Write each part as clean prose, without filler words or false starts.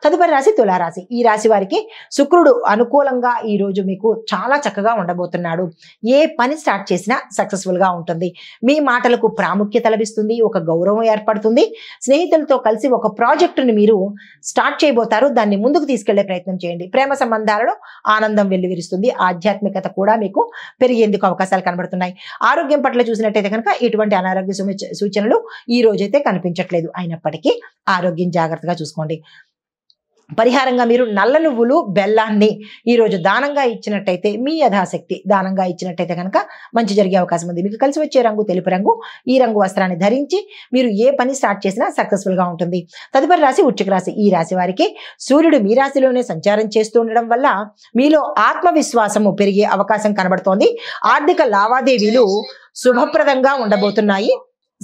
తదుపరి రాశి తులారాశి. ఈ రాశి వారికి శుక్రుడు అనుకూలంగా ఈ రోజు మీకు చాలా చక్కగా ఉండబోతున్నాడు. ఏ పని స్టార్ట్ చేసినా సక్సెస్ఫుల్ గా ఉంటుంది. మీ మాటలకు ప్రాముఖ్యత లభిస్తుంది, ఒక గౌరవం ఏర్పడుతుంది. స్నేహితులతో కలిసి ఒక ప్రాజెక్టుని మీరు స్టార్ట్ చేయబోతారు, దాన్ని ముందుకు తీసుకెళ్లే ప్రయత్నం చేయండి. ప్రేమ సంబంధాలలో ఆనందం వెల్లివిరుస్తుంది. ఆధ్యాత్మికత కూడా మీకు పెరిగేందుకు అవకాశాలు కనబడుతున్నాయి. ఆరోగ్యం పట్ల చూసినట్టయితే కనుక ఎటువంటి అనారోగ్య సూచనలు ఈ రోజైతే కనిపించట్లేదు. అయినప్పటికీ ఆరోగ్యం జాగ్రత్తగా చూసుకోండి. పరిహారంగా మీరు నల్ల నువ్వులు బెల్లాన్ని ఈరోజు దానంగా ఇచ్చినట్టయితే, మీ యథాశక్తి దానంగా ఇచ్చినట్టయితే కనుక మంచి జరిగే అవకాశం ఉంది. మీకు కలిసి వచ్చే రంగు తెలుపు రంగు. ఈ రంగు వస్త్రాన్ని ధరించి మీరు ఏ పని స్టార్ట్ చేసినా సక్సెస్ఫుల్ గా ఉంటుంది. తదుపరి రాశి వృశ్చిక రాశి. ఈ రాశి వారికి సూర్యుడు మీ రాశిలోనే సంచారం చేస్తూ ఉండడం వల్ల మీలో ఆత్మవిశ్వాసము పెరిగే అవకాశం కనబడుతోంది. ఆర్థిక లావాదేవీలు శుభప్రదంగా ఉండబోతున్నాయి.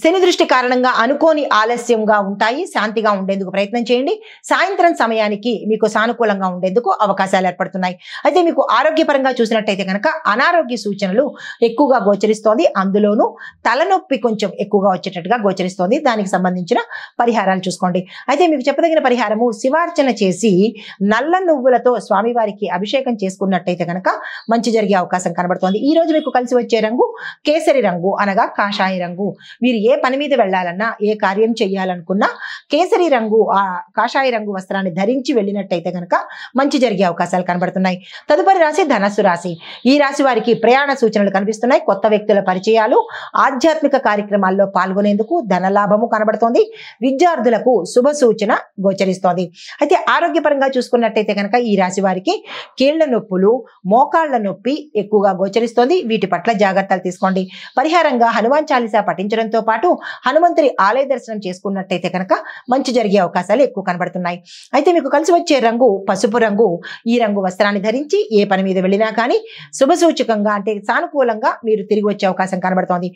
శని దృష్టి కారణంగా అనుకోని ఆలస్యంగా ఉంటాయి. శాంతిగా ఉండేందుకు ప్రయత్నం చేయండి. సాయంత్రం సమయానికి మీకు సానుకూలంగా ఉండేందుకు అవకాశాలు ఏర్పడుతున్నాయి. అయితే మీకు ఆరోగ్యపరంగా చూసినట్టయితే కనుక అనారోగ్య సూచనలు ఎక్కువగా గోచరిస్తోంది. అందులోనూ తలనొప్పి కొంచెం ఎక్కువగా వచ్చేటట్టుగా గోచరిస్తోంది. దానికి సంబంధించిన పరిహారాలు చూసుకోండి. అయితే మీకు చెప్పదగిన పరిహారము, శివార్చన చేసి నల్ల నువ్వులతో స్వామివారికి అభిషేకం చేసుకున్నట్టయితే కనుక మంచి జరిగే అవకాశం కనబడుతోంది. ఈ రోజు మీకు కలిసి వచ్చే రంగు కేసరి రంగు, అనగా కాషాయ రంగు. మీరు ఏ పని మీద వెళ్ళాలన్నా, ఏ కార్యం చేయాలనుకున్నా కేసరి రంగు, ఆ కాషాయ రంగు వస్త్రాన్ని ధరించి వెళ్ళినట్టయితే కనుక మంచి జరిగే అవకాశాలు కనబడుతున్నాయి. తదుపరి రాశి ధనస్సు రాశి. ఈ రాశి వారికి ప్రయాణ సూచనలు కనిపిస్తున్నాయి. కొత్త వ్యక్తుల పరిచయాలు, ఆధ్యాత్మిక కార్యక్రమాల్లో పాల్గొనేందుకు ధనలాభము కనబడుతోంది. విద్యార్థులకు శుభ సూచన గోచరిస్తోంది. అయితే ఆరోగ్యపరంగా చూసుకున్నట్టయితే కనుక ఈ రాశి వారికి కీళ్ల నొప్పులు, మోకాళ్ల నొప్పి ఎక్కువగా గోచరిస్తోంది. వీటి పట్ల జాగ్రత్తలు తీసుకోండి. పరిహారంగా హనుమాన్ చాలీసా పఠించడంతో పాటు హనుమంతుడి ఆలయ దర్శనం చేసుకున్నట్టయితే కనుక మంచి జరిగే అవకాశాలు ఎక్కువ కనబడుతున్నాయి. అయితే మీకు కలిసి వచ్చే రంగు పసుపు రంగు. ఈ రంగు వస్త్రాన్ని ధరించి ఏ పని మీద వెళ్ళినా కానీ శుభ సూచకంగా, అంటే సానుకూలంగా మీరు తిరిగి వచ్చే అవకాశం కనబడుతోంది.